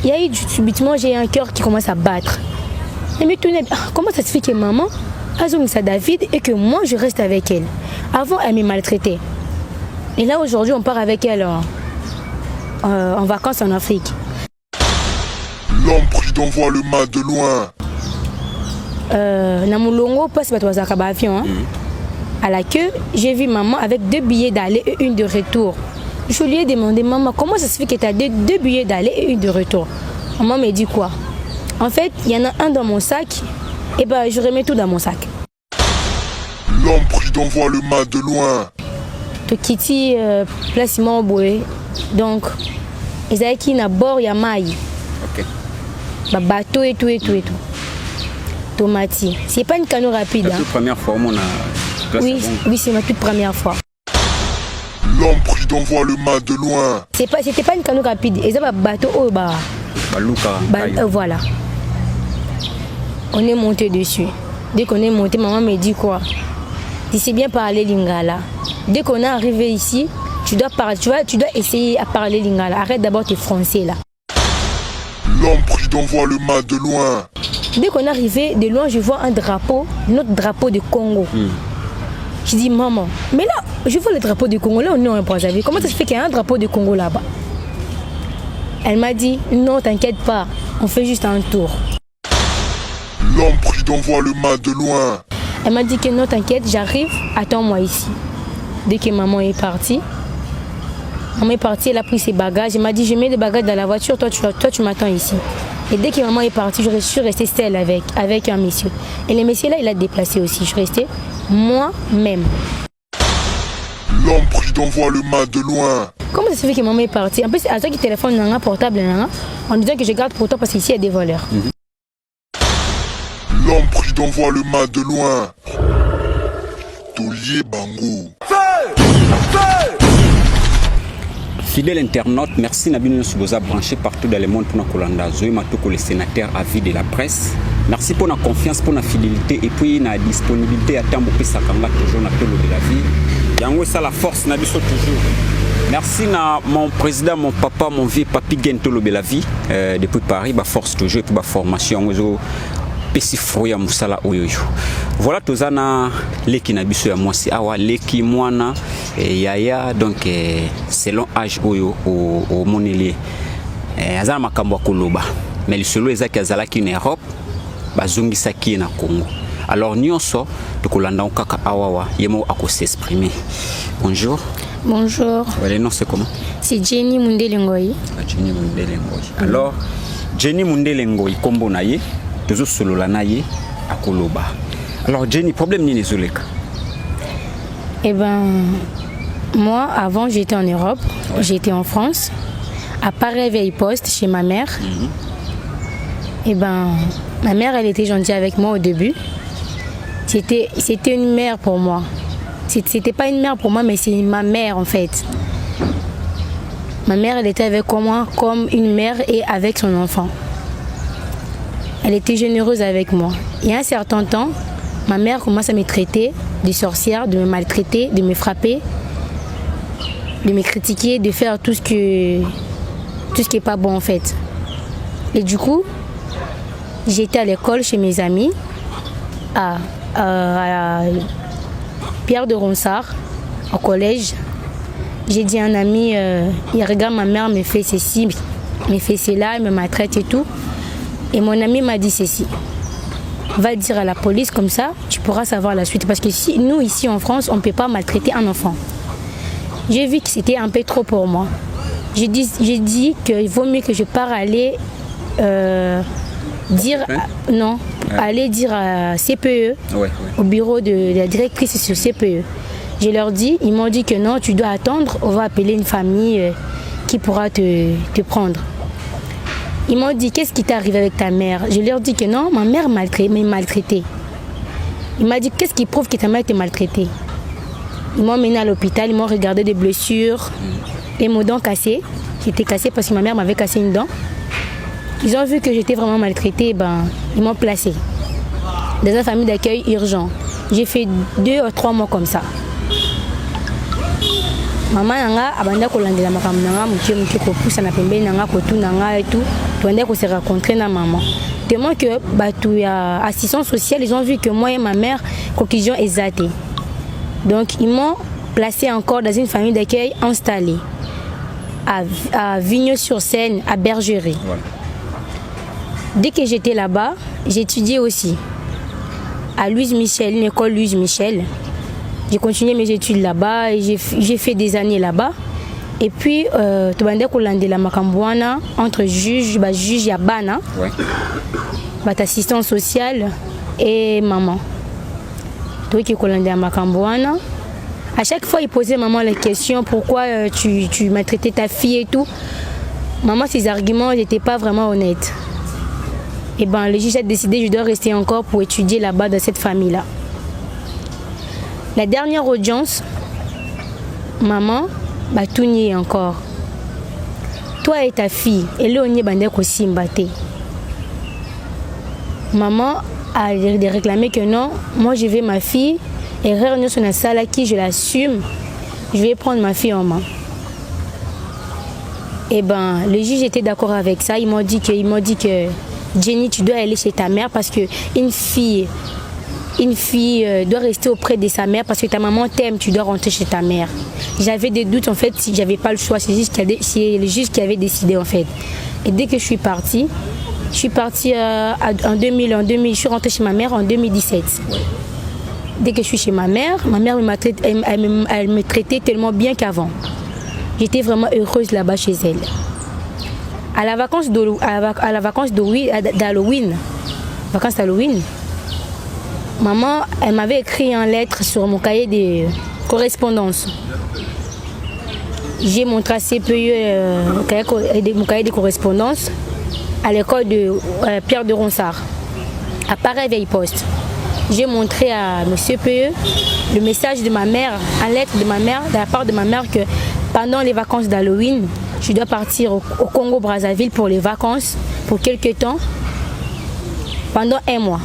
y a eu subitement, j'ai un cœur qui commence à battre. Et me tourne, comment ça se fait que maman a ça David et que moi je reste avec elle? Avant, elle me maltraitait. Et là, aujourd'hui, on part avec elle en vacances en Afrique. L'homme prudent voit le mal de loin. Namulongo passe par avion. À la queue, j'ai vu maman avec 2 billets d'aller et 1 de retour. Je lui ai demandé, maman, comment ça se fait que tu as 2 billets d'aller et 1 de retour? Maman me dit quoi? En fait, il y en a un dans mon sac, et ben je remets tout dans mon sac. L'homme prudent voit le mal de loin. Tokiti placement boé. Donc, ils avaient qui na bord ya maille. Ok. Bateau et tout. Tomati. C'est pas une canoë rapide. La toute première fois, on a. Oui, c'est ma toute première fois. L'homme prudent voit le mal de loin. C'était pas une canoë rapide. Ils avaient un bateau au bas. Voilà. On est monté dessus. Dès qu'on est monté, maman me dit quoi? Tu sais bien parler lingala. Dès qu'on est arrivé ici, tu dois essayer à parler lingala. Arrête d'abord tes français là. L'homme prudent voit le mal de loin. Dès qu'on est arrivé, de loin, je vois un drapeau, notre drapeau du Congo. Je dis, maman, mais là, je vois le drapeau du Congo, là on est en Brazzaville. Comment ça se fait qu'il y a un drapeau du Congo là-bas? Elle m'a dit, non, t'inquiète pas, on fait juste un tour. L'homme prudent voit le mal de loin. Elle m'a dit que non, t'inquiète, j'arrive, attends-moi ici. Dès que maman est partie, elle a pris ses bagages. Elle m'a dit, je mets les bagages dans la voiture, toi tu m'attends ici. Et dès que maman est partie, je suis restée seule avec un monsieur. Et le monsieur là, il a déplacé aussi. Je suis restée moi-même. L'homme prudent voit le mal de loin. Comment ça se fait que maman est partie? En plus, c'est à toi qui téléphone dans un portable en disant que je garde pour toi parce qu'ici il y a des voleurs. L'homme prudent voit le mal de loin. Tolier Bango. Fidèle internaute, merci Nabino Suboza branché partout dans le monde pour notre Kolanda. Zoé Matoko, le sénateur à vie de la presse. Merci pour notre confiance, pour notre fidélité et puis notre disponibilité à temps pour Sakanga toujours dans Tolo de la vie. Yango ça la force Nabiso toujours. Merci à mon président, mon papa, mon vieux papi Gentolo de la vie depuis Paris, ba force toujours et puis ba formation pesi fruit ya musala oyoyo. Voilà tozana leki na biso ya mwasi awa leki mwana yaya donc selon âge oyo au moneli azana makambo koloba mais le solo ezaki azalaki na Europe bazongisaki na Congo. Alors nyonso tokolanda kaka awawa yemo ako s'exprimer. Bonjour. Bonjour. Le nom c'est comment? C'est Jenny Mundelengoi. Jenny Mundelengoi. Alors Jenny Mundelengoi kombo na ye toujours solo la naie à Koloba. Alors Jenny, problème ni les oleka? Eh ben, moi avant j'étais en Europe, j'étais en France, à Paris-Veille Poste chez ma mère. Eh ben, ma mère elle était gentille avec moi au début. C'était une mère pour moi. C'était pas une mère pour moi, mais c'est ma mère en fait. Ma mère elle était avec moi comme une mère et avec son enfant. Elle était généreuse avec moi. Et à un certain temps, ma mère commence à me traiter de sorcière, de me maltraiter, de me frapper, de me critiquer, de faire tout ce qui est pas bon en fait. Et du coup, j'étais à l'école chez mes amis, à Pierre de Ronsard, au collège. J'ai dit à un ami, il regarde ma mère me fait ceci, me fait cela, elle me maltraite et tout. Et mon ami m'a dit ceci, va dire à la police comme ça, tu pourras savoir la suite. Parce que si, nous ici en France, on ne peut pas maltraiter un enfant. J'ai vu que c'était un peu trop pour moi. J'ai dit qu'il vaut mieux que je parte aller dire, aller dire à CPE, au bureau de la directrice sur CPE. Je leur dis, ils m'ont dit que non, tu dois attendre, on va appeler une famille qui pourra te prendre. Ils m'ont dit, qu'est-ce qui t'est arrivé avec ta mère? Je leur dis que non, ma mère m'a maltraité. Il m'a dit, qu'est-ce qui prouve que ta mère t'a maltraité? Ils m'ont mené à l'hôpital, ils m'ont regardé des blessures, et mon dent cassée, qui était cassée parce que ma mère m'avait cassé une dent. Ils ont vu que j'étais vraiment maltraitée, ils m'ont placée dans une famille d'accueil urgent. J'ai fait 2 ou 3 mois comme ça. Maman nanga abanda kolandela makambo nanga muke ko poussa na pembeni nanga ko tu nanga et tout. on s'est rencontrés na maman. Tellement que assistance sociale, ils ont vu que moi et ma mère, conclusion exacte. Donc ils m'ont placé encore dans une famille d'accueil installée à Vigneux-sur-Seine, à Bergerie. Voilà. Dès que j'étais là-bas, j'étudiais aussi à Louise Michel, une école Louise Michel. J'ai continué mes études là-bas et j'ai fait des années là-bas. Et puis, tu vas dire la Makambouana, entre juge et Bana, assistante sociale et maman. Toi qui es à Makambouana, à chaque fois, il posait maman la question pourquoi tu m'as traité ta fille et tout. Maman, ses arguments n'étaient pas vraiment honnêtes. Et ben, le juge a décidé que je dois rester encore pour étudier là-bas dans cette famille-là. La dernière audience, maman va tout nier encore. Toi et ta fille, et là on y est aussi mbatté. Maman a réclamé que non, moi je vais ma fille, et réunir sur la salle à qui je l'assume, je vais prendre ma fille en main. Et ben, le juge était d'accord avec ça. Il m'a dit que Jenny, tu dois aller chez ta mère parce que une fille doit rester auprès de sa mère parce que ta maman t'aime, tu dois rentrer chez ta mère. J'avais des doutes en fait, si j'avais pas le choix, c'est le juge qui avait décidé en fait. Et dès que je suis partie en 2000, je suis rentrée chez ma mère en 2017. Dès que je suis chez ma mère elle me traitait tellement bien qu'avant. J'étais vraiment heureuse là-bas chez elle. À la vacance d'Halloween, maman, elle m'avait écrit une lettre sur mon cahier de correspondance. J'ai mon tracé mon cahier de correspondance à l'école de Pierre de Ronsard, à Paris-Vieille-Poste. J'ai montré à M. PE le message de ma mère, en lettre de ma mère, de la part de ma mère, que pendant les vacances d'Halloween, je dois partir au Congo-Brazzaville pour les vacances, pour quelques temps, pendant 1 mois.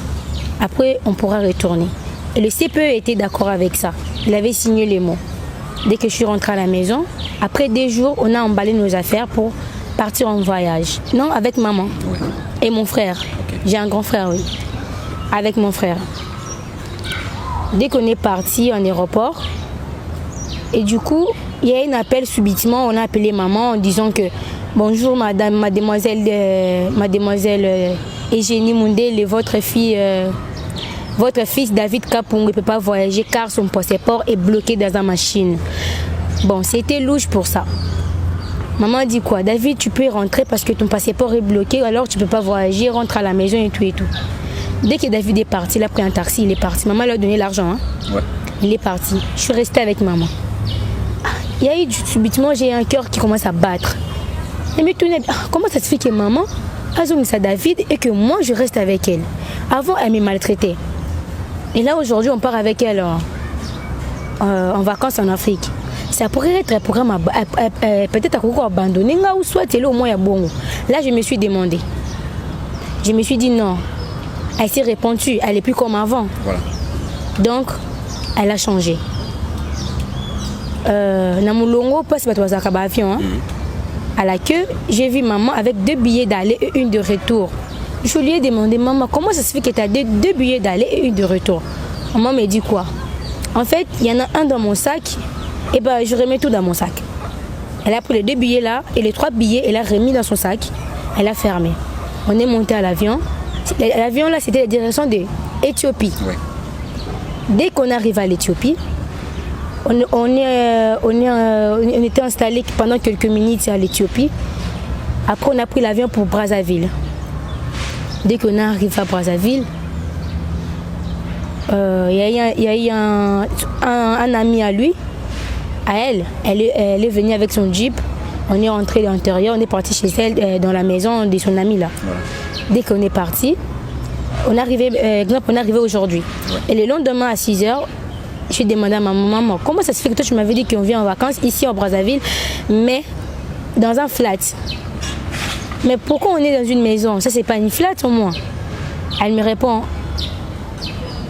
Après, on pourra retourner. Et le CPE était d'accord avec ça. Il avait signé les mots. Dès que je suis rentrée à la maison, après 2 jours, on a emballé nos affaires pour partir en voyage. Non, avec maman et mon frère. Okay. J'ai un grand frère, oui. Avec mon frère. Dès qu'on est parti en aéroport, et du coup, il y a un appel subitement, on a appelé maman en disant que bonjour mademoiselle Eugénie Mundele, votre fils David Kapung ne peut pas voyager car son passeport est bloqué dans la machine. Bon, c'était louche pour ça. Maman a dit quoi? David, tu peux rentrer parce que ton passeport est bloqué, alors tu ne peux pas voyager, rentre à la maison et tout et tout. Dès que David est parti, il a pris un taxi, il est parti. Maman lui a donné l'argent. Hein? Ouais. Il est parti. Je suis restée avec maman. Il y a eu subitement, j'ai un cœur qui commence à battre. Elle me tournait, comment ça se fait que maman a mis ça David et que moi je reste avec elle? Avant, elle me maltraitait. Et là aujourd'hui, on part avec elle en vacances en Afrique. Ça pourrait être un programme peut-être à abandonné ou soit elle au moins à bon. Là, je me suis demandé. Je me suis dit non. Elle s'est répandue, elle n'est plus comme avant. Voilà. Donc, elle a changé. Namulongo passe par avion. À la queue, j'ai vu maman avec 2 billets d'aller et 1 de retour. Je lui ai demandé, maman, comment ça se fait que tu as 2 billets d'aller et 1 de retour? Maman me dit quoi? En fait, il y en a un dans mon sac, et ben je remets tout dans mon sac. Elle a pris les 2 billets là et les 3 billets, elle a remis dans son sac, elle a fermé. On est monté à l'avion. L'avion là, c'était la direction de l'Éthiopie. Ouais. Dès qu'on arrive à l'Éthiopie, on était installé pendant quelques minutes à l'Éthiopie. Après, on a pris l'avion pour Brazzaville. Dès qu'on arrive à Brazzaville, il y a eu un ami à lui, à elle. Elle est venue avec son jeep. On est rentré à l'intérieur, on est parti chez elle, dans la maison de son ami là. Voilà. Dès qu'on est parti, on est arrivé aujourd'hui. Ouais. Et le lendemain à 6h, je suis demandé à ma maman, comment ça se fait que toi tu m'avais dit qu'on vient en vacances ici en Brazzaville, mais dans un flat? Mais pourquoi on est dans une maison? Ça c'est pas une flat au moins? Elle me répond,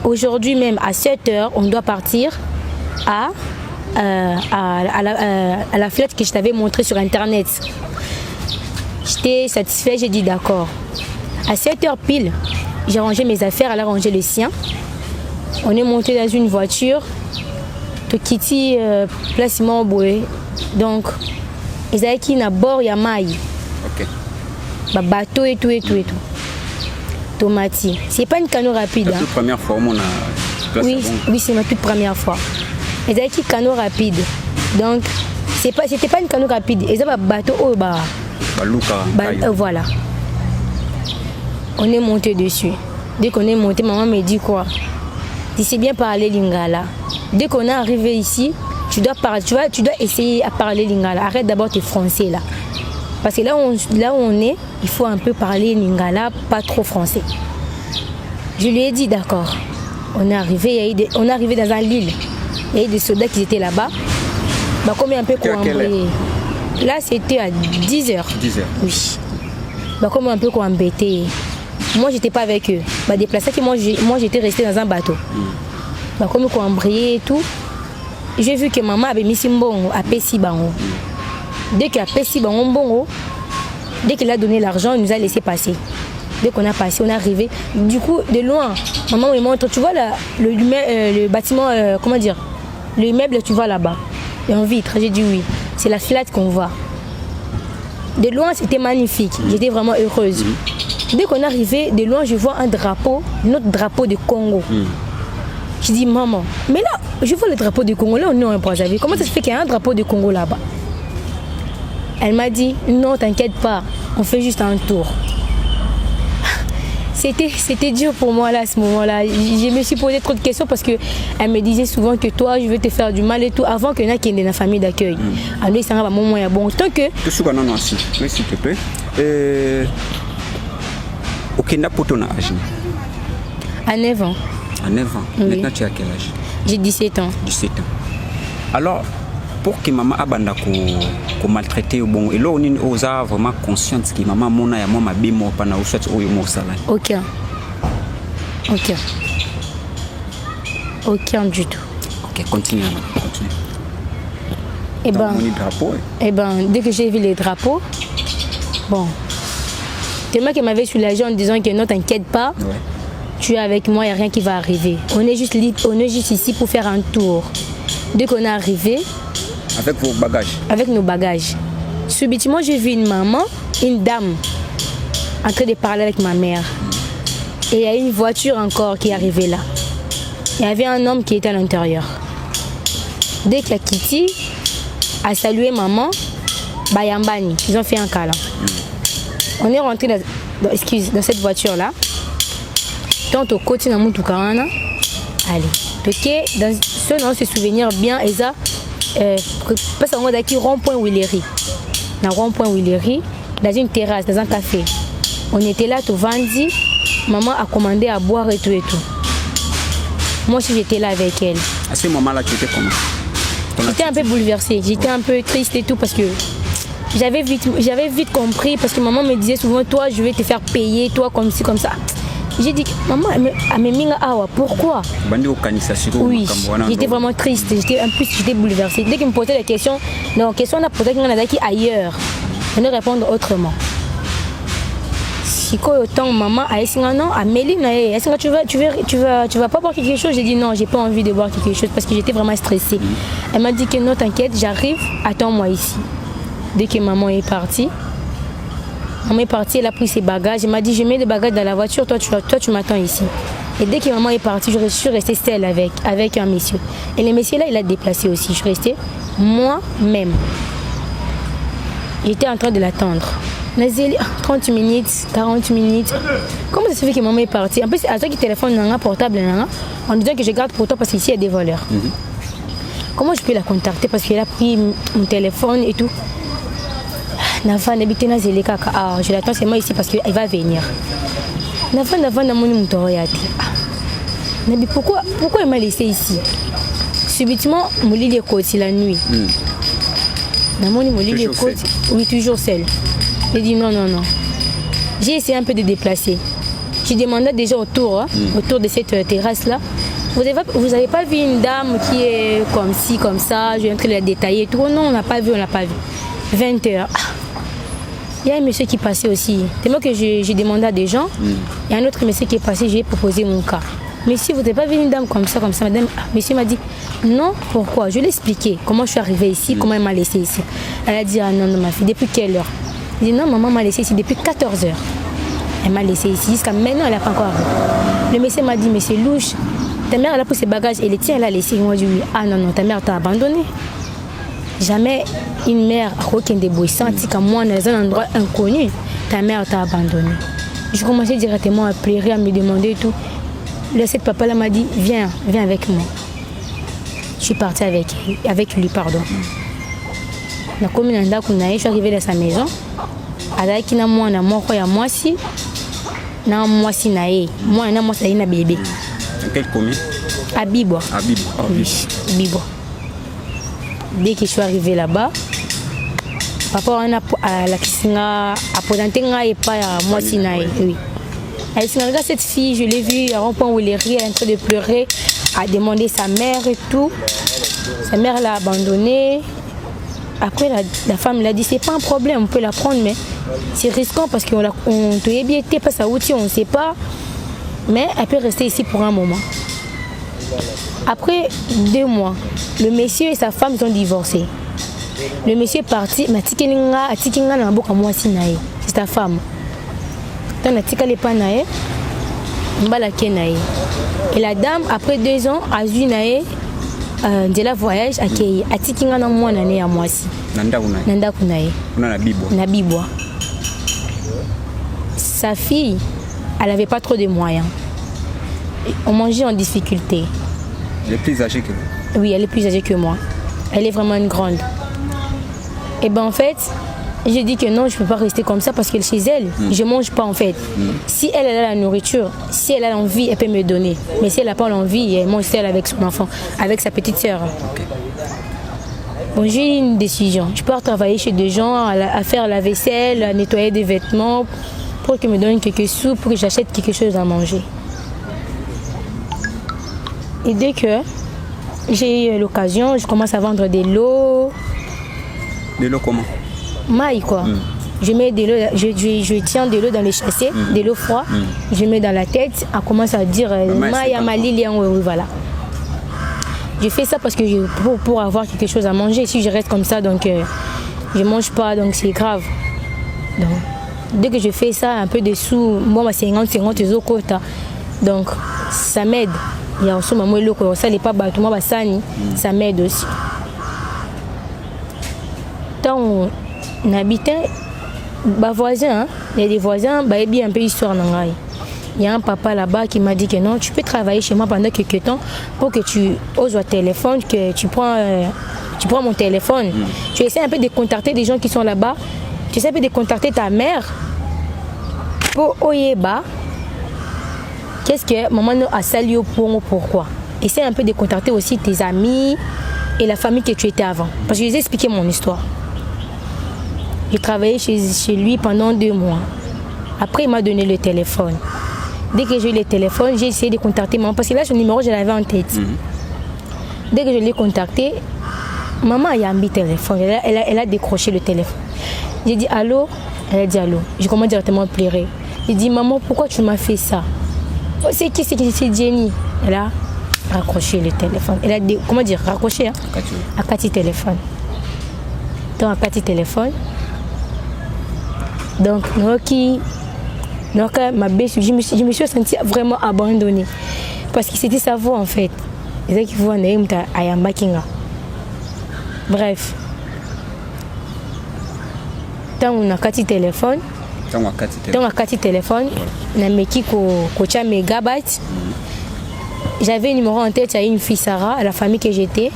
aujourd'hui même à 7h, on doit partir à la flat que je t'avais montrée sur internet. J'étais satisfait, j'ai dit d'accord. À 7h pile, j'ai rangé mes affaires, elle a rangé les siens. On est monté dans une voiture. Tokiti place Moboé. Donc, ils avaient qui na bord Yamaï. Ok. Bateau et tout. Tomati. C'est pas une canot rapide. La toute première fois, on a place oui, c'est ma toute première fois. Ils avaient qui canot rapide. Donc, c'était pas une canot rapide. Ils avaient un bateau au bas. Voilà. On est monté dessus. Dès qu'on est monté, maman me dit quoi? Tu sais bien parler lingala. Dès qu'on est arrivé ici, tu dois essayer à parler lingala. Arrête d'abord tes français là. Parce que là où on est, il faut un peu parler lingala, pas trop français. Je lui ai dit d'accord. On est arrivé dans un île. Il y a eu des soldats qui étaient là-bas. Bah, comme un peu embêté. Là, c'était à 10h. 10h. Oui. Bah, comme un peu embêté. Moi, j'étais pas avec eux. Bah, déplacé que moi j'étais restée dans un bateau. Bah, comme on embrayait et tout. J'ai vu que maman avait mis Simbongo à Pessi Bango. Dès qu'à Pessi Bango, dès qu'il a donné l'argent, il nous a laissé passer. Dès qu'on a passé, on est arrivé. Du coup, de loin, maman me montre, tu vois le bâtiment, comment dire, l'immeuble, tu vois là-bas. Et en vitre, j'ai dit oui. C'est la flat qu'on voit. De loin, c'était magnifique. J'étais vraiment heureuse. Dès qu'on est arrivé, de loin, je vois un drapeau, notre drapeau de Congo. Je dis, maman, mais là, je vois le drapeau du Congo, là on est en Brazzaville. Comment ça se fait qu'il y a un drapeau du Congo là-bas? Elle m'a dit, non, t'inquiète pas, on fait juste un tour. C'était dur pour moi là, à ce moment-là. Je me suis posé trop de questions parce qu'elle me disait souvent que toi, je veux te faire du mal et tout, avant qu'il y en ait qui est dans la famille d'accueil. Alors, ça va bon. Tant que... Non, s'il te plaît. Ok, n'a pas ton âge? À 9 ans. À 9 ans. Oui. Maintenant, tu as quel âge? J'ai 17 ans. 17 ans. Alors, pour que maman abanda ko maltraiter bon, et là on est vraiment consciente que maman mona ya mama bimo pana ou soit oyo mo sala. Aucun du tout. Ok, continue. Et dès que j'ai vu les drapeaux, bon, tellement qu'elle m'avait soulagée en disant que non, t'inquiète pas, tu es avec moi, il n'y a rien qui va arriver. On est juste ici pour faire un tour. Dès qu'on est arrivé, avec vos bagages? Avec nos bagages. Subitement, j'ai vu une dame, en train de parler avec ma mère. Et il y a une voiture encore qui est arrivée là. Il y avait un homme qui était à l'intérieur. Dès qu'il a quitté, a salué maman, Bayambani, ils ont fait un câlin. On est rentré dans cette voiture-là. Tant au côté de Moutoukana. Allez. Parce que dans ce souvenir bien, et ça, parce qu'on a qui rond-point Willery. Dans rond-point Willery, dans une terrasse, dans un café. On était là, tout vendu. Maman a commandé à boire et tout. Moi aussi, j'étais là avec elle. À ce moment-là, tu étais comment? J'étais un peu bouleversée. J'étais un peu triste et tout parce que j'avais vite compris. Parce que maman me disait souvent, toi, je vais te faire payer, toi, comme ci, comme ça. J'ai dit, maman, pourquoi? Oui, j'étais vraiment triste, j'étais bouleversée. Dès qu'il me posait des questions, on a posé ailleurs. On allait répondre autrement. Si autant maman a dit non, Amélie, est-ce que tu vas pas boire quelque chose? J'ai dit non, j'ai pas envie de boire quelque chose parce que j'étais vraiment stressée. Elle m'a dit que non, t'inquiète, j'arrive, attends-moi ici. Dès que maman est partie, elle a pris ses bagages. Elle m'a dit, je mets les bagages dans la voiture, toi tu m'attends ici. Et dès que maman est partie, je suis restée seule avec un monsieur. Et le monsieur là, il a déplacé aussi. Je suis restée moi-même. J'étais en train de l'attendre. 30 minutes, 40 minutes. Comment ça se fait que maman est partie? En plus, à toi qui téléphone dans un portable, en disant que je garde pour toi parce qu'ici il y a des voleurs. Comment je peux la contacter parce qu'elle a pris mon téléphone et tout? Je l'attends seulement ici parce qu'elle va venir. Pourquoi elle m'a laissé ici? Subitement, mon lit est côté la nuit. Oui, toujours seul. J'ai dit non. J'ai essayé un peu de déplacer. J'ai demandé déjà autour de cette terrasse-là. Vous n'avez pas vu une dame qui est comme ci, comme ça? Je vais entrer la détailler et tout. Non, on n'a pas vu. 20h. Il y a un monsieur qui passait aussi. Tellement que j'ai demandé à des gens. Il y a un autre monsieur qui est passé, j'ai proposé mon cas. Monsieur, vous n'êtes pas venu une dame comme ça, madame. Monsieur m'a dit, non, pourquoi? Je lui ai expliqué comment je suis arrivée ici, comment elle m'a laissé ici. Elle a dit, ah non, ma fille, depuis quelle heure? Je dit, non, maman m'a laissé ici depuis 14 heures. Elle m'a laissé ici, jusqu'à maintenant, elle n'a pas encore arrivé. Le monsieur m'a dit, mais c'est louche. Ta mère, elle a pris ses bagages et les tiens, elle a laissé. Moi, je lui ai dit, ah non, ta mère t'a abandonné. Jamais une mère a aucun débrouille, senti qu'à moi, dans un endroit inconnu, ta mère t'a abandonné. Je commençais directement à pleurer, à me demander et tout. Le papa là m'a dit, viens avec moi. Je suis partie avec lui, pardon. Je suis arrivée dans sa maison. Alors qu'il y a moi, si na moi si nae, moi na moi na bébé. Quelle commune? À Bibo. À Bibo. Oh, oui. Bibo. Dès que je suis arrivée là-bas, papa a la kisinga a présenté et pas moi si nae. Oui. Elle s'est regardée cette fille, je l'ai vue à un point où elle est en train de pleurer, a demandé sa mère et tout. Sa mère l'a abandonnée. Après, la femme l'a dit, c'est pas un problème, on peut la prendre, mais c'est risquant parce qu'on te ébiété, pas sa outil, on ne sait pas. Mais elle peut rester ici pour un moment. Après 2 mois, le monsieur et sa femme sont divorcés. Le monsieur est parti, mais c'est ta femme. Et la dame, après 2 ans, a vu de la voyage à Kei. A tikinga na moi nane à moi si. Nanda kunae. Na Bibo. Na Bibo. Sa fille, elle n'avait pas trop de moyens. On mangeait en difficulté. Elle est plus âgée que vous? Oui, elle est plus âgée que moi. Elle est vraiment une grande. Et ben en fait, j'ai dit que non, je ne peux pas rester comme ça parce que chez elle, je ne mange pas en fait. Si elle a la nourriture, si elle a l'envie, elle peut me donner. Mais si elle n'a pas l'envie, elle mange seule avec son enfant, avec sa petite sœur. Bon, j'ai eu une décision. Je pars travailler chez des gens, à faire la vaisselle, à nettoyer des vêtements, pour qu'ils me donnent quelques sous, pour que j'achète quelque chose à manger. Et dès que j'ai eu l'occasion, je commence à vendre des lots. Des lots comment? Maille quoi. Je mets de l'eau, je tiens de l'eau dans les chassés, de l'eau froide, je mets dans la tête, on commence à dire maille à ma lilian, oui, voilà. Je fais ça parce que pour avoir quelque chose à manger. Si je reste comme ça, donc je ne mange pas, donc c'est grave. Donc, dès que je fais ça, un peu de sous, moi, 50 euros quota. Donc, ça m'aide. Il y a aussi maman loko, ça n'est pas bateau, moi, ça m'aide aussi. Tant on habitait, voisin, il y a des voisins, il y a un peu d'histoire. Il y a un papa là-bas qui m'a dit que non, tu peux travailler chez moi pendant quelques temps pour que tu oses au téléphone, que tu prends mon téléphone. Tu essaies un peu de contacter des gens qui sont là-bas. Tu essaies un peu de contacter ta mère pour Oyeba. Qu'est-ce que maman a sali au point, pourquoi? Essaie un peu de contacter aussi tes amis et la famille que tu étais avant. Parce que je les ai expliqué mon histoire. J'ai travaillé chez lui pendant 2 mois. Après, il m'a donné le téléphone. Dès que j'ai eu le téléphone, j'ai essayé de contacter maman. Parce que là, son numéro, je l'avais en tête. Dès que je l'ai contacté, maman a mis le téléphone. Elle a décroché le téléphone. J'ai dit allô. Elle a dit allô. Je commence directement à pleurer. J'ai dit maman, pourquoi tu m'as fait ça? Oh, c'est qui? C'est Jenny. Elle a raccroché le téléphone. Elle a raccroché à Cathy téléphone. Donc à Cathy téléphone. Donc, je me suis sentie vraiment abandonnée. Parce que c'était sa voix en fait. Bref. Tant on a Cathy téléphone. Tant on a Cathy téléphone. On a mis Kocha Megabyte. J'avais un numéro en tête, il y a une fille Sarah, à la famille que j'étais.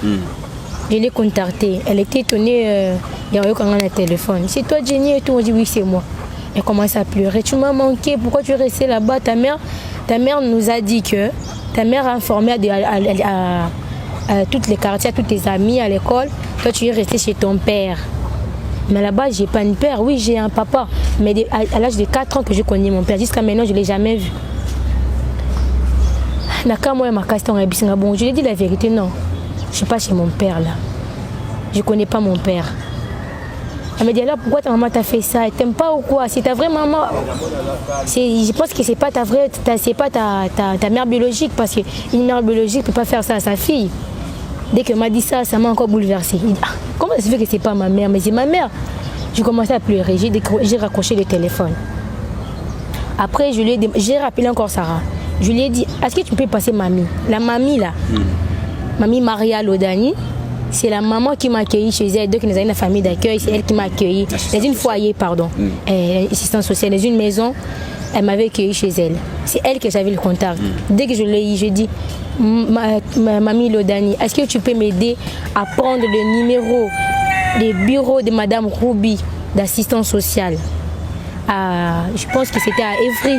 Je l'ai contactée. Elle était étonnée. Il y a eu quand on a un téléphone. C'est toi Jenny et tout. On dit oui, c'est moi. Elle commence à pleurer. Tu m'as manqué. Pourquoi tu es restée là-bas? Ta mère nous a dit que ta mère a informé à toutes les quartiers, à tous tes amis à l'école. Toi, tu es restée chez ton père. Mais là-bas, j'ai pas un père. Oui, j'ai un papa. Mais à l'âge de 4 ans que je connais mon père. Jusqu'à maintenant, je ne l'ai jamais vu. Je lui ai dit la vérité, non. Je ne suis pas chez mon père là. Je ne connais pas mon père. Elle me dit alors pourquoi ta maman t'a fait ça? Elle t'aime pas ou quoi? C'est ta vraie maman. Je pense que c'est pas ta vraie, c'est pas ta mère biologique, parce qu'une mère biologique peut pas faire ça à sa fille. Dès qu'elle m'a dit ça, ça m'a encore bouleversée. Comment ça se fait que c'est pas ma mère? Mais c'est ma mère. J'ai commencé à pleurer, j'ai raccroché le téléphone. Après, j'ai rappelé encore Sarah. Je lui ai dit, est-ce que tu peux passer mamie? La mamie là, mamie Maria Lodani, c'est la maman qui m'a accueilli chez elle. Donc, nous avons une famille d'accueil, c'est elle qui m'a accueilli. Dans une foyer, pardon, assistance sociale, dans une maison, elle m'avait accueilli chez elle. C'est elle que j'avais le contact. Dès que je l'ai eu, je dis, mamie Lodani, est-ce que tu peux m'aider à prendre le numéro des bureaux de Madame Roubi d'assistance sociale? Je pense que c'était à Évry.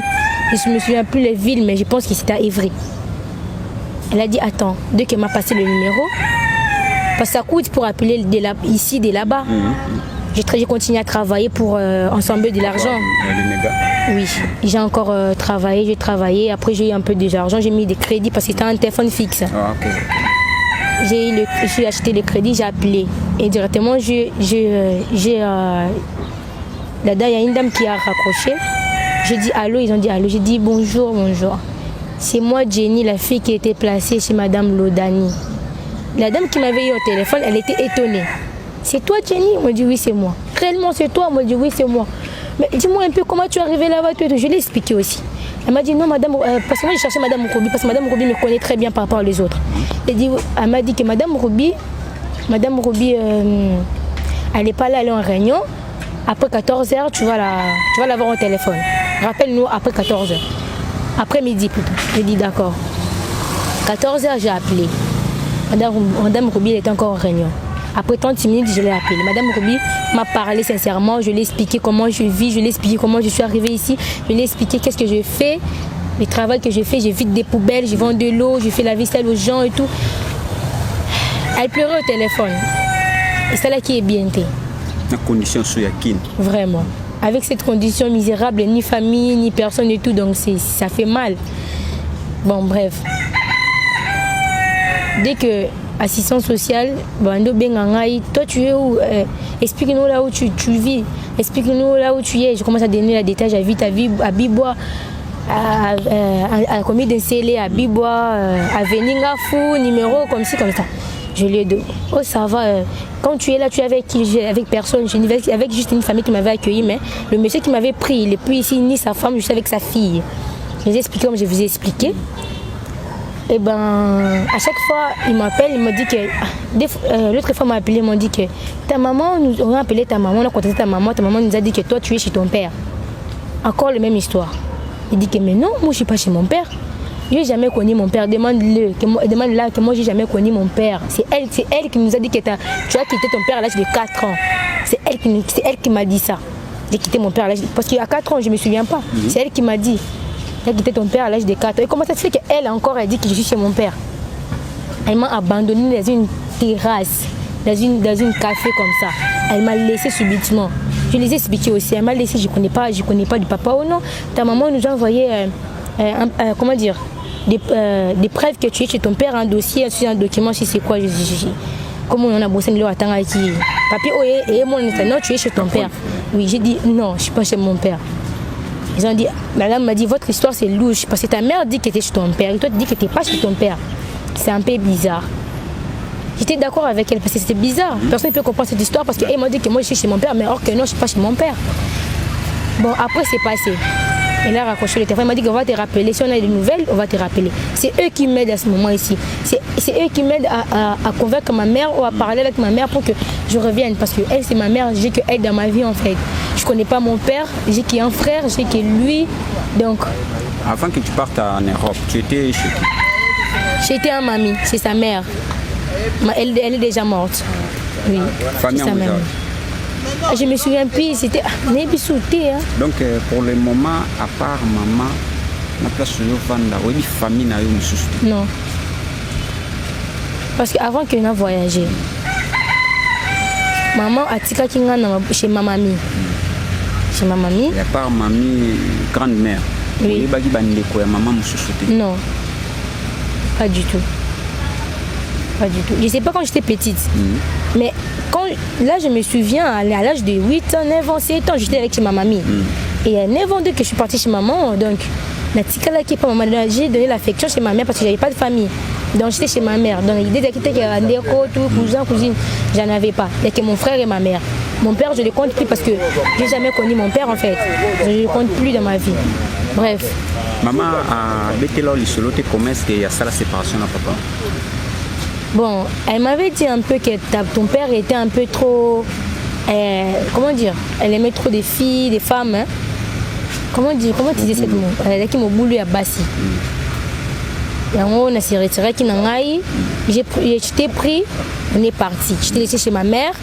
Je ne me souviens plus les villes, mais je pense que c'était à Évry. Elle a dit attends, dès qu'elle m'a passé le numéro, parce que ça coûte pour appeler ici, de là-bas. J'ai continué à travailler pour ensembler de l'argent. Oui, j'ai encore travaillé, j'ai travaillé. Après, j'ai eu un peu d'argent, j'ai mis des crédits parce que c'était un téléphone fixe. J'ai acheté les crédits, j'ai appelé. Et directement, là-dedans, il y a une dame qui a raccroché. J'ai dit allô, ils ont dit allô. J'ai dit bonjour, bonjour. C'est moi, Jenny, la fille qui était placée chez Madame Lodani. La dame qui m'avait eu au téléphone, elle était étonnée. C'est toi, Jenny? On m'a dit oui, c'est moi. Réellement, c'est toi? On m'a dit oui, c'est moi. Mais dis-moi un peu comment tu es arrivée là-bas. Je l'ai expliqué aussi. Elle m'a dit non, madame, parce que moi j'ai cherché Madame Roubi, parce que Madame Roubi me connaît très bien par rapport aux autres. Elle m'a dit que Madame Roubi, elle n'est pas là, elle est en réunion. Après 14h, tu vas la voir au téléphone. Rappelle-nous après 14h. Après-midi plutôt. J'ai dit d'accord. 14h, j'ai appelé. Madame Roubi, elle était encore en réunion. Après 30 minutes, je l'ai appelée. Madame Roubi m'a parlé sincèrement. Je lui ai expliqué comment je vis. Je lui ai expliqué comment je suis arrivée ici. Je lui ai expliqué qu'est-ce que je fais. Le travail que je fais, je vide des poubelles, je vends de l'eau, je fais la vaisselle aux gens et tout. Elle pleurait au téléphone. Et c'est là qui est bien. La condition sous Yakin. Vraiment. Avec cette condition misérable, ni famille, ni personne et tout, donc ça fait mal. Bon, bref. Dès que assistance sociale, toi tu es où? Explique-nous là où tu vis. Explique-nous là où tu es. Je commence à donner la détail à Bibois, à commis d'un scellé, à Bibois, à Veningafou, numéro comme ci, comme ça. Je lui ai dit, oh ça va, quand tu es là, tu es avec qui? Avec personne, avec juste une famille qui m'avait accueilli, mais le monsieur qui m'avait pris, il n'est plus ici, ni sa femme, je suis avec sa fille. Je vous ai expliqué comme je vous ai expliqué. Et à chaque fois, il m'appelle, il me dit que... l'autre fois, il m'a appelé, il m'a dit que ta maman, on a appelé ta maman, on a contacté ta maman nous a dit que toi, tu es chez ton père. Encore la même histoire. Il dit que mais non, moi, je ne suis pas chez mon père. Je n'ai jamais connu mon père. Demande-là que moi, je n'ai jamais connu mon père. C'est elle qui nous a dit que tu as quitté ton père à l'âge de 4 ans. C'est elle qui m'a dit ça. J'ai quitté mon père à l'âge de... Parce qu'à 4 ans, je ne me souviens pas. C'est elle qui m'a dit. Elle a quitté ton père à l'âge de 4 ans. Et comment ça se fait qu'elle encore a dit que je suis chez mon père? Elle m'a abandonné dans une terrasse, dans une café comme ça. Elle m'a laissé subitement. Je les ai expliqué aussi. Elle m'a laissé, je connais pas du papa ou non. Ta maman nous a envoyé, comment dire, des preuves que tu es chez ton père, un dossier, un document, si c'est quoi. Comment on a bossé le attend à qui? Papi, oh, et moi, non, tu es chez ton père. Oui, j'ai dit non, je ne suis pas chez mon père. Ils ont dit, madame m'a dit, votre histoire c'est louche, parce que ta mère dit que tu es chez ton père, et toi tu dis que tu n'es pas chez ton père. C'est un peu bizarre. J'étais d'accord avec elle, parce que c'était bizarre. Personne ne peut comprendre cette histoire, parce qu'elle m'a dit que moi je suis chez mon père, mais or que non, je ne suis pas chez mon père. Bon, après c'est passé. Elle a raccroché le téléphone, elle m'a dit qu'on va te rappeler. Si on a des nouvelles, on va te rappeler. C'est eux qui m'aident à ce moment ici. C'est eux qui m'aident à convaincre ma mère ou à parler avec ma mère pour que je revienne. Parce que elle, c'est ma mère, j'ai qu'elle dans ma vie en fait. Je ne connais pas mon père, j'ai qu'un frère, j'ai que lui. Donc. Avant que tu partes en Europe, tu étais chez qui? J'étais en mamie, c'est sa mère. Elle est déjà morte. Oui, c'est sa mère. Je me souviens plus, c'était Nebisouté. Donc pour le moment, à part maman, la place où je vends, où est famille n'a eu non. Parce qu'avant qu'on a voyagé, maman a tika kinga chez ma mamie. Chez ma mamie. Et à part mamie, grande-mère. Oui. Maman non. Pas du tout. Pas du tout. Je ne sais pas quand j'étais petite. Mais là, je me souviens, à l'âge de 8 ans, 9 ans, 7 ans, j'étais avec chez ma mamie. Et à 9 ans, dès que je suis partie chez maman, donc, j'ai donné l'affection chez ma mère parce que j'avais pas de famille. Donc, j'étais chez ma mère. Donc, l'idée de quitter tout, cousin, cousine, j'en avais pas. Il n'y a que mon frère et ma mère. Mon père, je ne le compte plus parce que je n'ai jamais connu mon père, en fait. Je ne le compte plus dans ma vie. Bref. Maman a bêté là, comment est-ce qu'il y a ça, la séparation de papa? Bon, elle m'avait dit un peu que ton père était un peu trop... comment dire? Elle aimait trop des filles, des femmes. Hein? Comment tu disais cette mot? Elle a dit qu'il m'a boulu à Bassi. Et en haut, on s'est retiré qui n'a j'étais pris, on est parti. J'étais laissé chez ma mère.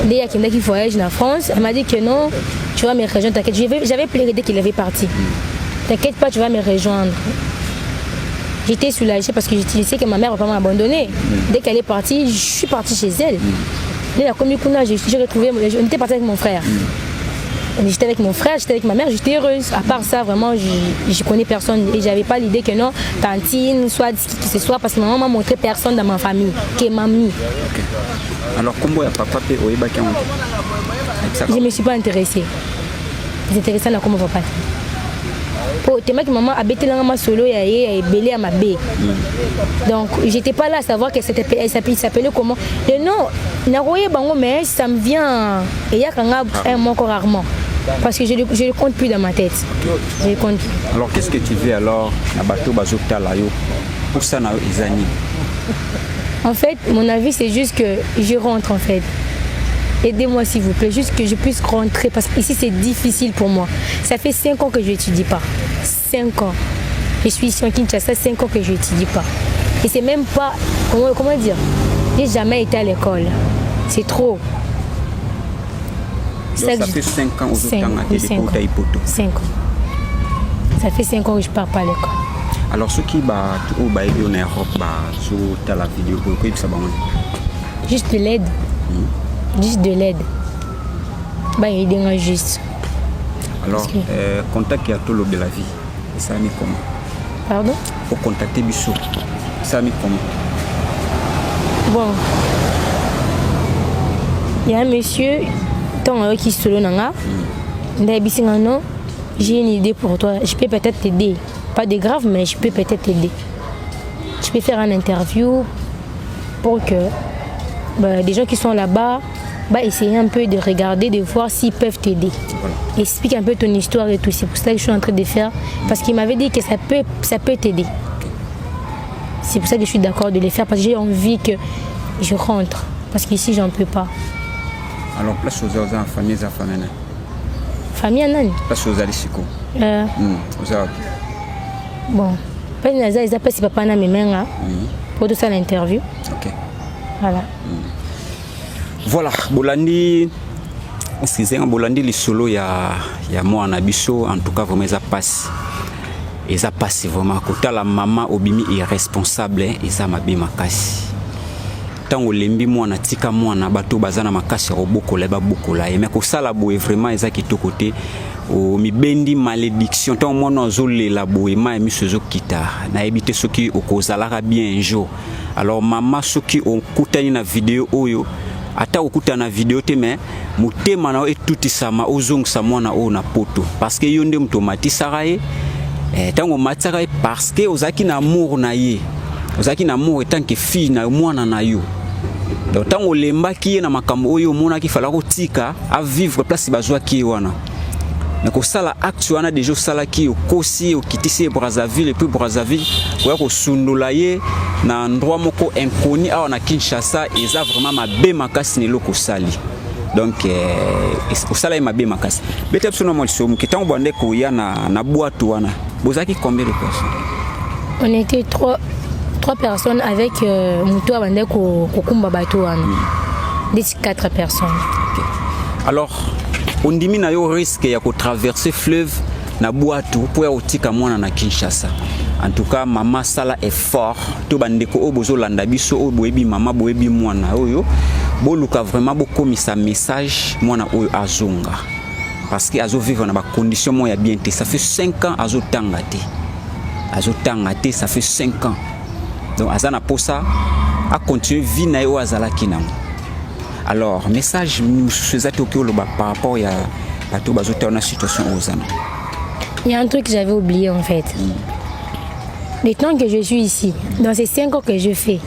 Dès qu'il voyage en France, elle m'a dit que non, tu vas me rejoindre, t'inquiète. J'avais pleuré dès qu'il avait parti. T'inquiète pas, tu vas me rejoindre. J'étais soulagée parce que je sais que ma mère va pas m'abandonner. Dès qu'elle est partie, je suis partie chez elle. Dès la commune, j'ai retrouvé, on était parti avec mon frère. J'étais avec mon frère, j'étais avec ma mère, j'étais heureuse. À part ça, vraiment, je connais personne. Et j'avais pas l'idée que non, tantine, soit qui que ce soit, parce que maman m'a montré personne dans ma famille, qui est mamie. Okay. Alors, comment est papa peut oeba qui je me suis pas intéressée. Je suis intéressée à comment papa. Pour te mettre maman habité dans ma solo et belé à ma baie. Donc, j'étais pas là à savoir qu'elle s'appelait comment. Et non, mais ça me vient. Et il y a un mot encore rarement. Parce que je ne le compte plus dans ma tête. Je le compte plus. Alors, qu'est-ce que tu veux alors à bateau bazokta là pour ça na izani? En fait, mon avis, c'est juste que je rentre en fait. Aidez-moi s'il vous plaît, juste que je puisse rentrer parce qu'ici c'est difficile pour moi. Ça fait 5 ans que je n'étudie pas. 5 ans. Je suis ici en Kinshasa, 5 ans que je n'étudie pas. Et c'est même pas, comment dire, j'ai jamais été à l'école. C'est trop. Donc, ça fait 5 ans aux 5 ans. 5 ans. Ça fait 5 ans que je ne pars pas à l'école. Alors, ce qui va en Europe, sur la vidéo, ça va juste de l'aide. Juste de l'aide. Bah, il est juste. Alors, contact à tout le de la vie, ça a mis comment? Pardon? Pour contacter Bissot, ça a mis comment? Bon. Il y a un monsieur qui est solo nanga. J'ai une idée pour toi. Je peux peut-être t'aider. Pas de grave, mais je peux peut-être t'aider. Je peux faire une interview pour que des gens qui sont là-bas essayer un peu de regarder, de voir s'ils peuvent t'aider. Voilà. Explique un peu ton histoire et tout. C'est pour ça que je suis en train de faire. Parce qu'il m'avait dit que ça peut t'aider. C'est pour ça que je suis d'accord de les faire. Parce que j'ai envie que je rentre. Parce qu'ici, j'en peux pas. Alors, place aux autres familles, famille à Nani? Place aux Alisiko. Bon. Ils appellent si papa n'a mes mains pour tout ça l'interview. Ok. Voilà. Voilà, Bolandi, excusez-moi, Bolandi les solo ya moi en abisso, en tout cas vraiment ça passe. Et ça passe vraiment. Quand la maman obimi irresponsable, et ça m'a bien makasi. Tant au lembi moi na tika moi na bateau bazana makasi roboko leba boko la. Et mais que ça la boue vraiment et ça qui est côté au mi bendi malédiction. Tant moi na zolé la boue ma mi sezo kita. Na éviter ce qui au kozala bien un jour. Alors maman ce qui on coutani na vidéo oyo. Ata okuta na vidéo te mais mutema na etuti sama ozong sa mwana o na poto parce que yonde mtomati saraye tango matsaka parce que ozaki na amour na ye ozaki na amour tant que fille na mwana na yo donc tango lembaki na makambo oyo mona ki fala ko tika a vivre place bazwa ki wana mais ko sala acte wana déjà sala ki okosi okitisi Brazzaville et puis Brazzaville ko ko sundola ye na endroit moko inconnu awa na Kinshasa eza vraiment mabe makasi ne loko sali donc au sala mabe makasi bete absolument moi so mukitango bande ko ya na boîte wana bozaki combien de personnes? On était trois personnes avec muto bande ko kumba bato wana des 4 personnes. Okay. Alors on dimi na yo risque ya ko traverser fleuve na boîte pour otika mwana na Kinshasa. En tout cas, maman sala effort. Tout bandeko obozo landa biso oboebi mama boebi mwana oyo. Boluka vraiment beaucoup mis sa message mwana oyo azonga. Parce que azo vivre dans ba condition moya bien té. Ça fait 5 ans azo tangate. Azo tangate ça fait 5 ans. Donc azana posa a continuer vie na yo azala kinango. Alors, message par rapport à la situation aux amis. Il y a un truc que j'avais oublié en fait. Le temps que je suis ici, dans ces 5 ans que je fais,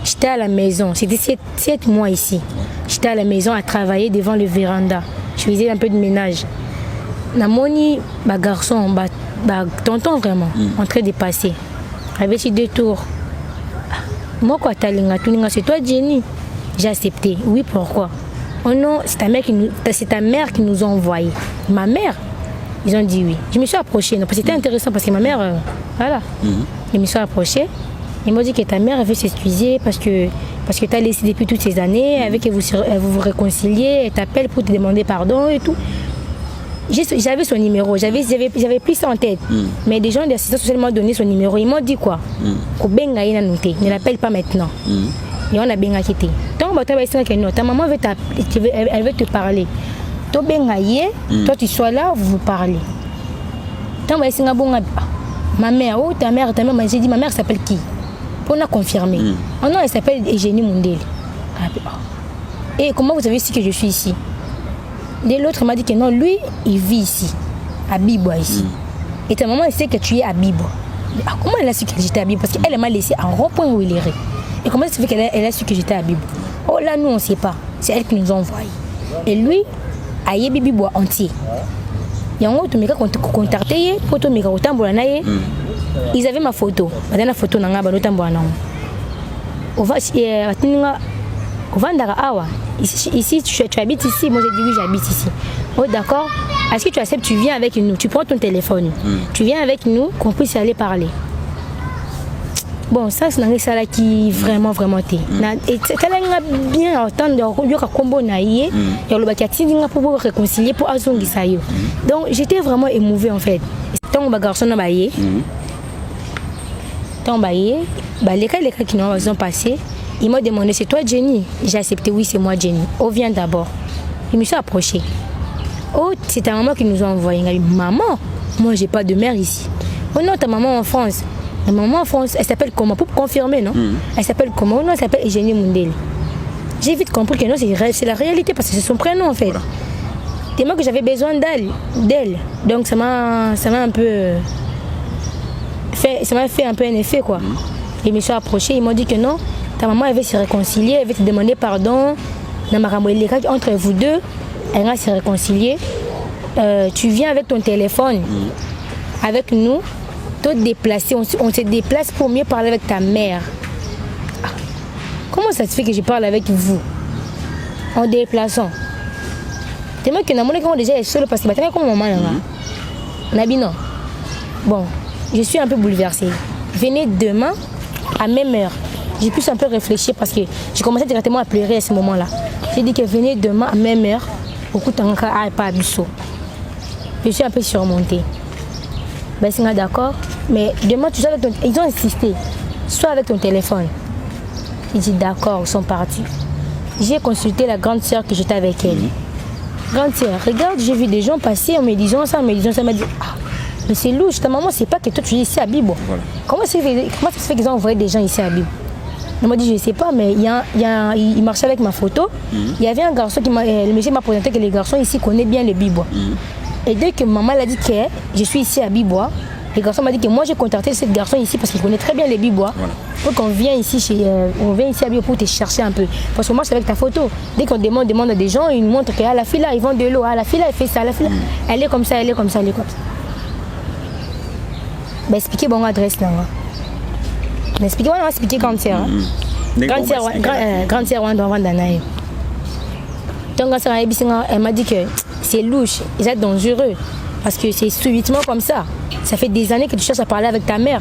j'étais à la maison. C'était 7 mois ici. J'étais à la maison à travailler devant le véranda. Je faisais un peu de ménage. Namoni, garçon, tonton vraiment, en train de passer. Avec 2 tours. Moi, quoi, c'est toi, Jenny. J'ai accepté. Oui, pourquoi? Oh non, c'est ta mère qui nous a envoyé. Ma mère? Ils ont dit oui. Je me suis approchée. Non, parce que c'était intéressant parce que ma mère, voilà. Je me suis approchée. Ils m'ont dit que ta mère veut s'excuser parce que tu as laissé depuis toutes ces années, avec que vous vous réconciliez, elle t'appelle pour te demander pardon et tout. J'avais son numéro, j'avais pris ça en tête. Mais des gens de l'assistance sociale m'ont donné son numéro. Ils m'ont dit quoi? Ne l'appelle pas maintenant. Et on a bien quitté. Ta maman veut elle veut te parler. Toi, tu sois là, vous parlez. Ma mère, ta mère, j'ai dit, ma mère s'appelle qui? Pour nous confirmer. Oh non, elle s'appelle Eugénie Mundele. Et comment vous avez su que je suis ici? L'autre m'a dit que non, lui, il vit ici, à Bibo ici. Et ta maman, elle sait que tu es à Bibo. Comment elle a su que j'étais à Bibo? Parce qu'elle m'a laissé en rond-point où il irait. Et comment ça fait qu'elle a su que j'étais à Bibo? Oh là, nous, on ne sait pas. C'est elle qui nous a envoyé. Et lui, a yebi Bibo entier. Il y a un autre mec qui a contacté, ils avaient ma photo. La photo n'a pas ici, tu habites ici. Moi, j'ai dit oui, j'habite ici. Oh, d'accord. Est-ce que tu acceptes? Tu viens avec nous. Tu prends ton téléphone. Tu viens avec nous, qu'on puisse aller parler. Bon, ça, c'est un ça qui vraiment t'es. Et c'est bien entendre le combo naïe. Et le bâtiment pour réconcilier pour azongi sayo. Donc, j'étais vraiment émouvée en fait. Tant que garçon n'a pas yé. Tant les cas qui nous ont passé. Il m'a demandé, c'est toi Jenny? J'ai accepté, oui, c'est moi Jenny. Oh, viens d'abord. Il me suis approché. Oh, c'est ta maman qui nous a envoyé. Il a dit, maman, moi, j'ai pas de mère ici. Oh non, ta maman en France. Ta maman en France, elle s'appelle comment? Pour confirmer, non? Elle s'appelle comment? Oh non, elle s'appelle Eugénie Mundele. J'ai vite compris que non, c'est la réalité parce que c'est son prénom en fait. C'est moi que j'avais besoin d'elle. Donc ça m'a un peu fait un peu un effet quoi. Ils me sont approchés, ils m'ont dit que non. Ta maman elle veut se réconcilier, elle veut te demander pardon. Entre vous deux, elle va se réconcilier. Tu viens avec ton téléphone, avec nous, te déplacer. On se déplace pour mieux parler avec ta mère. Comment ça se fait que je parle avec vous en déplaçant? C'est moi qui n'ai déjà seul parce que je comme maman là. Bon, je suis un peu bouleversée. Venez demain à même heure. J'ai pu un peu réfléchir parce que j'ai commencé directement à pleurer à ce moment-là. J'ai dit que venez demain à même heure. Beaucoup de temps pas à Bissau. Je suis un peu surmontée. Ben c'est d'accord. Mais demain tu sois avec ton... Ils ont insisté. Soit avec ton téléphone. J'ai dit d'accord, ils sont partis. J'ai consulté la grande sœur que j'étais avec elle. Grande sœur, regarde, j'ai vu des gens passer en me disant ça, m'a dit ah, mais c'est louche, ta maman c'est pas que toi tu es ici à Bibo. Voilà. Comment ça se fait qu'ils ont envoyé des gens ici à Bibo? Elle m'a dit je ne sais pas, mais il marchait avec ma photo. Il y avait un garçon le monsieur m'a présenté que les garçons ici connaissent bien le Bibo. Et dès que maman l'a dit que je suis ici à Bibo, le garçon m'a dit que moi j'ai contacté ce garçon ici parce qu'il connaît très bien les Bibois. Voilà. Pour qu'on vienne ici à Bibo pour te chercher un peu. Parce que moi c'est avec ta photo. Dès qu'on demande à des gens, ils nous montrent que la fille là, ils vendent de l'eau. La fille là, elle fait ça. La fille là, elle est comme ça, elle est comme ça, elle est comme ça. Ben expliquez bon adresse là. Expliquez, on va expliquer grande sœur. Grande sœur, on doit vendre d'anaï. Donc grande sœur, elle m'a dit que c'est louche, c'est dangereux. Parce que c'est subitement comme ça. Ça fait des années que tu cherches à parler avec ta mère.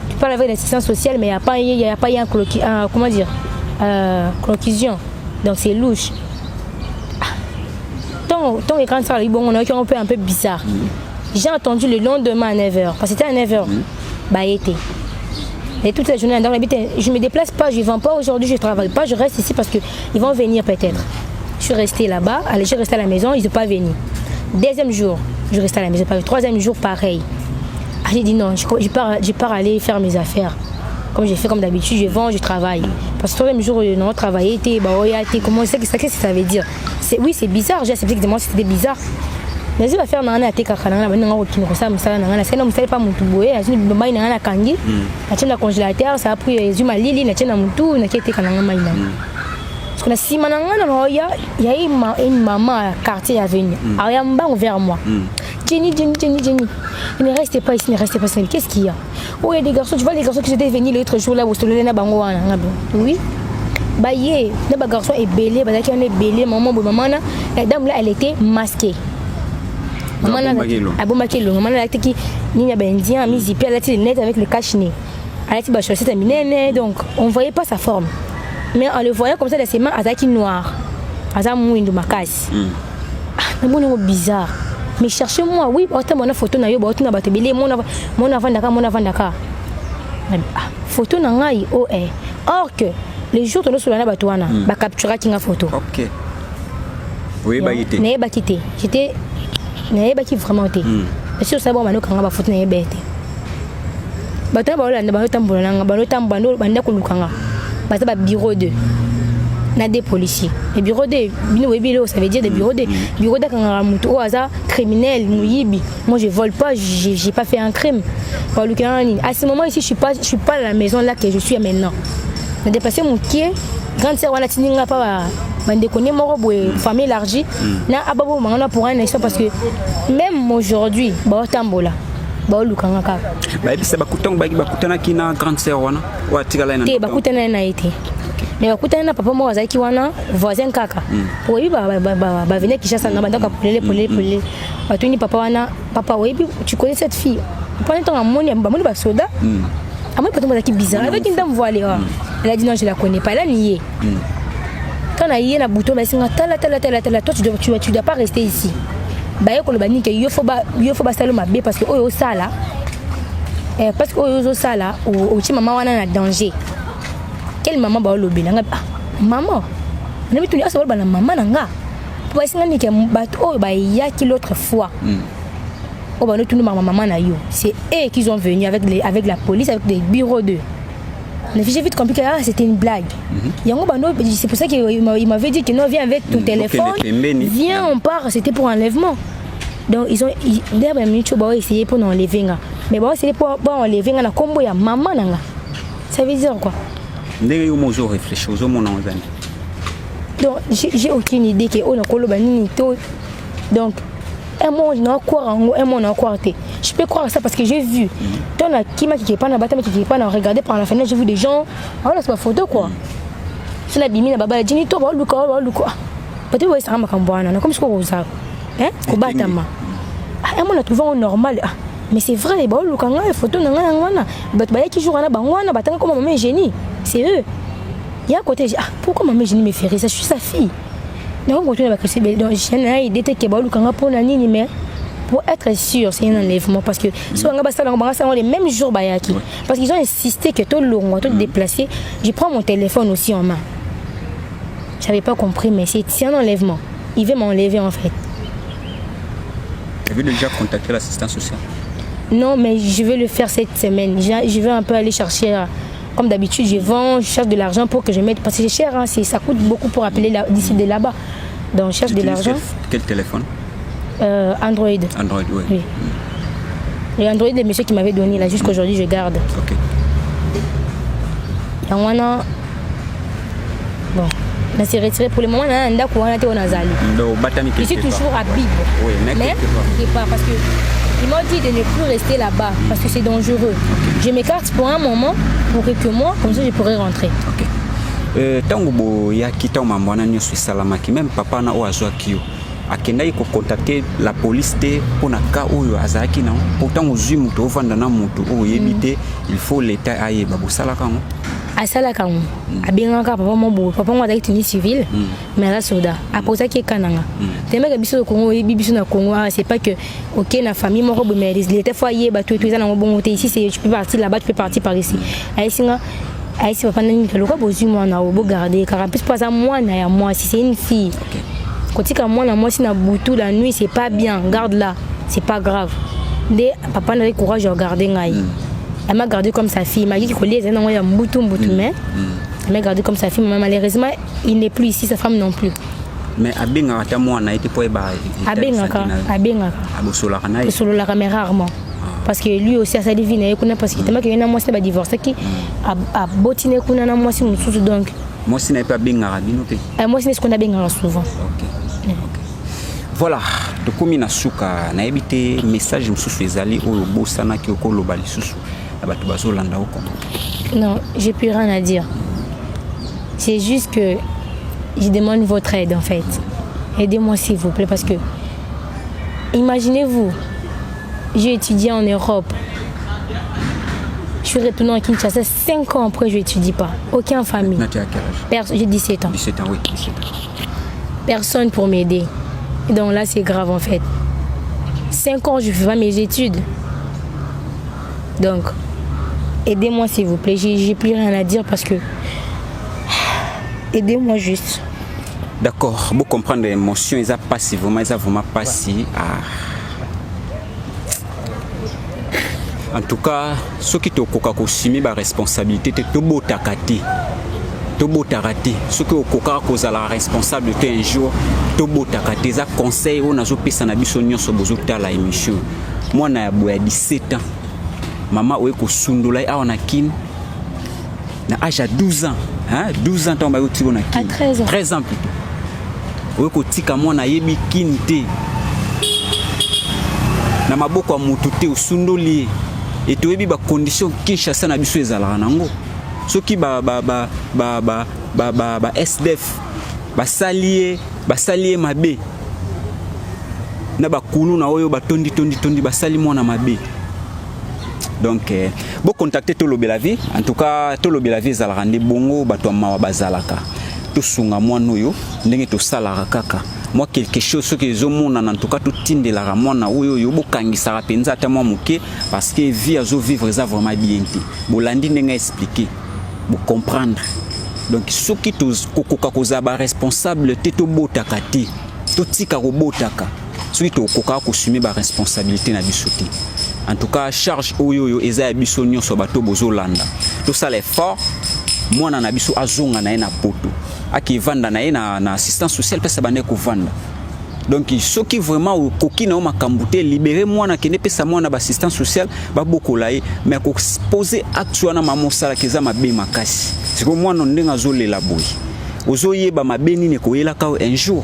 Tu parles avec l'assistance sociale, mais il n'y a pas eu conclusion. Donc c'est louche. Ton écran sera bon, on a un peu bizarre. J'ai entendu le lendemain à 9h. Parce que c'était à 9h. Bah, été. Et toute la journée, je ne me déplace pas, je ne vends pas aujourd'hui, je ne travaille pas, je reste ici parce qu'ils vont venir peut-être. Je suis restée là-bas, je suis restée à la maison, ils ne sont pas venus. Deuxième jour, je reste à la maison. Troisième jour, pareil. J'ai dit non, je pars aller faire mes affaires. comme j'ai fait comme d'habitude, je vends, je travaille. Parce que le même jour, non, travailler, comment c'est que ça veut dire? Oui, c'est bizarre, j'ai accepté que moi c'était bizarre. Mais je vais faire un attaque à Kanana, mais non, aucun ça, mais ça, c'est non, c'est pas mon tout beau, je ne peux pas y aller à Kangi, la chaîne de congélateur, ça a pris les humains, la chaîne à mon tour, n'a qu'à Kanana Maïna. Parce que si maintenant, il y a une maman à quartier à venir, Ariamba vers moi. Jenny. Il ne restait pas ici, Qu'est-ce qu'il y a? Oh, il y a des garçons, tu vois les garçons qui étaient venus l'autre jour là, au Stolé na Bangoana. Oui. Bah, les garçons est belé, bah, qui en est belé, maman, la dame là, elle était masquée. Maman là, qui n'y a pas indien, mis zippé, elle a été net avec le cache-nez. Elle a été chaussette à minene, donc on ne voyait pas sa forme. Mais en le voyant comme ça, ses mains, elle noire. Elle a mouillé de ma casse. C'est bizarre. Mais cherchez-moi, oui, mon photo na yo, mon avant Dakar. Photo na ngai oh eh. Or que les jours de sur la batouana, ba capturer qui nga photo. OK. Oui, ba yité. Né ba quitté. J'étais né ba qui vraiment été. Parce que ça bon mano kanga ba photo na bête. Batana ba olanda ba tambola nga ba tambando banda ko lukanga. Ba bureau 2. Na des policiers. Les bureaux de bino ça veut dire des bureaux de bureau d'akanga mutu au hasard criminel muyibi. Moi je vole pas, j'ai pas fait un crime. À ce moment ici je suis pas à la maison là que je suis maintenant. J'ai dépassé mon pied, grande sœur wala tininga pas bande connait mon robe famille élargie. Na ababo mangana pour un instant parce que même aujourd'hui ba tambola ba lukanga ka. Ba bisa bakutana kina grande sœur wana wa tikala ina. Te bakutana na été. Mais bakutana na papa moi azaki wana voisin kaka. Pour lui ba venir Kinshasa na banda ka poler. Batuni papa wana papa oui tu connais cette fille. Pendant temps amoni ba soda. Amoni pas tomber qui bizarre avec une dame voilée. Elle a dit non je la connais pas, elle a nié. Quand on a yé na bouton ba singa tala toi tu dois pas rester ici. Ba yeko le bani que yo faut ba salo mabe parce que oyo sala. Parce que oyo sala o ti maman wana na danger. Quelle maman ba lobi nga maman on a mis tout ça ba na maman nga pour essayer ni que bato ba ya ki l'autre fois on va nous tout maman na yo c'est eux qui sont venus avec la police avec des bureaux d'eux le fichier vite compliqué c'était une blague yango ba no c'est pour ça qu'il m'avait dit que non viens avec ton téléphone viens on part c'était pour enlèvement donc ils ont derrière minute ba essayer pour enlever nga mais ba c'est pour enlever nga na combo ya maman nga ça veut dire quoi? Donc j'ai aucune idée que on a colobani tout. Donc un mois on a croire un mois on a croire. Je peux croire ça parce que j'ai vu. Ton qui pas na bata qui pas na regarder par la fenêtre, j'ai vu des gens. Ah là c'est ma photo quoi. C'est la bimina baba Jenny to ba luka. Peut-être ouais ça makambwana comme ce qu'on ça. Hein? Ko batama. Ah on a trouvé un normal. Mais c'est vrai, bah le kanga les photos nanga wana bah qui joue na bangwana batanga comme maman génie c'est eux il y a à côté pourquoi maman génie me ferait ça je suis sa fille donc on continue à crescer donc j'ai idée que bah le kanga pour nani mais pour être sûr c'est un enlèvement parce que si on va ça les mêmes jours bayaki parce qu'ils ont insisté que tout long tout déplacer je prends mon téléphone aussi en main j'avais pas compris mais c'est un enlèvement il veut m'enlever en fait. Tu avais déjà contacté l'assistance sociale? Non, mais je vais le faire cette semaine. Je vais un peu aller chercher, comme d'habitude, je vends, je cherche de l'argent pour que je mette, parce que c'est cher, hein, ça coûte beaucoup pour appeler d'ici de là-bas. Donc je cherche de l'argent. Quel téléphone? Android. Android, oui. Le Android, le monsieur qui m'avait donné, là, jusqu'aujourd'hui, je garde. Ok. Donc voilà. Bon. Mais c'est retiré pour le moment, je suis toujours à Bib. Oui, mais pas parce que ils m'ont dit de ne plus rester là-bas parce que c'est dangereux. Je m'écarte pour un moment, pour quelques mois, comme ça je pourrai rentrer. Tango ya kita mambwana nyoso salama ki même papa na oazo akio akenda iko contacter la police te pona ka oyo azaki na pourtant ozui muto ovanda na muto oyebite il faut l'état ayeba bosala kango asala kango abengaka papa mo papa mo azaki tenue civile mais la soda aposa ki kananga temeka biso ko Congo biso na Congo c'est pas que OK na famille mo robo mais il était fois yeba tout ça na bon côté ici c'est tu peux partir là-bas tu peux partir par ici aisinga aisi papa nani ke loka bozu mo na obo garder car plus pas à moi na ya moi si c'est une fille kotika moi na moi si na butu la nuit c'est pas bien garde là c'est pas grave dès papa n'a le courage de regarder ngai Elle m'a gardé comme sa fille. Il m'a dit qu'il y a un bouton, mais elle m'a gardé comme sa fille. Mais malheureusement, il n'est plus ici, sa femme non plus. Mais Abenga, tu as été pour Abenga. Mais rarement. Parce que lui aussi, à sa divine, parce qu'il y a un mois, c'est divorcé qui a botiné un mois, donc. Moi, ce n'est pas bien moi, c'est ce qu'on a bien souvent. Voilà, de comme na suka na ebité message mususu ezali oyo bosana ki okoloba lisusu na bato bazolanda oko. Non, j'ai plus rien à dire. C'est juste que je demande votre aide en fait. Aidez-moi s'il vous plaît parce que imaginez-vous, j'ai étudié en Europe. Je suis retournée en Kinshasa 5 ans après je n'étudie pas. Aucun famille. Tu as quel âge? J'ai 17 ans. 17 ans, oui, 17 ans. Personne pour m'aider. Donc là, c'est grave en fait. 5 ans, je ne fais pas mes études. Donc, aidez-moi s'il vous plaît. J'ai plus rien à dire parce que... Aidez-moi juste. D'accord, vous comprenez l'émotion, ils ont passivement, ils ont vraiment passé à... En tout cas, ceux qui ont assumé la responsabilité, c'est tout beau takati. Tout beau takati. Ceux qui ont la responsabilité un jour, tout beau takati. Ça conseil, on a joué ça na bisonnion sur bozokta la émission. Moi, na boya 17 ans. Maman, ouais, ko sundula, on a kin. Na âge à 12 ans. Hein? 12 ans, on a eu 13 ans. 13 ans plutôt. Ouais, ko tika moi na yebi kinte. Na maboko amututé au sundoli. Et tu as des conditions qui chassent na biso ezala nango. Soki ba SDF ba salier mabe. Na ba kulu na oyo ba tondi ba sali mona mabe. Donc bon contacter to lobe la vie. En tout cas to lobe la vie ezala rande bongo bato mawa bazalaka. To sunga mwana oyo ndenge to salara kaka. Moi quelque chose ce que les hommes en tout cas tout tinde la ramona oyo yo bokangisa rapenza ta moi muke parce que vie azo vivre ça vraiment bien ti bolandi ndenga expliquer bo comprendre donc ce qui tous kokoka kozaba responsable te to botaka ti to tika ko botaka ce qui to kokoka ko assumer ba responsabilité na bisoti en tout cas charge oyo yo eza biso nyonso bato bozolanda to ça l'effort moi na biso azonga na ena poto aki vanda na ena na assistance sociale pesa bande ko vanda donc ceux qui vraiment au koki na makambuté libérer moi na kene pesa moi na assistance sociale ba bokolai mais ko poser acte na mamo sala keza mabe makasi c'est que moi non ndenga zolela boy ozoyeba mabeni ne ko yela ka un jour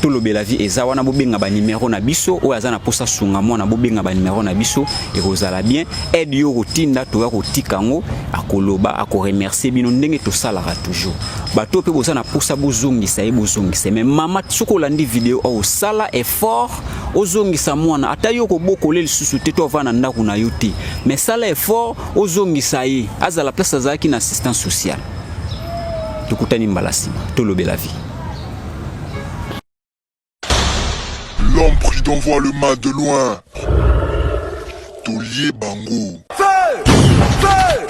tout le la vie eza wana bobenga ba numéro na biso o azana posa sunga mona bobenga ba numéro na biso et kozala bien aide yo rotinda to ya kotikango akoloba ako remercier bino ndenge to salara toujours bato pe bozana posa bozongisa e bozongisa mais mama tsoko landi vidéo o sala effort ozongisa mwana ata yo ko bokolela lisusu te to vana ndako na yo te mais sala effort ozongisa ye azala place azaki na assistance sociale tukutani mbalasi to lobe la vie. L'homme prudent voit le mal de loin. Tolier Bango. Feu! Feu!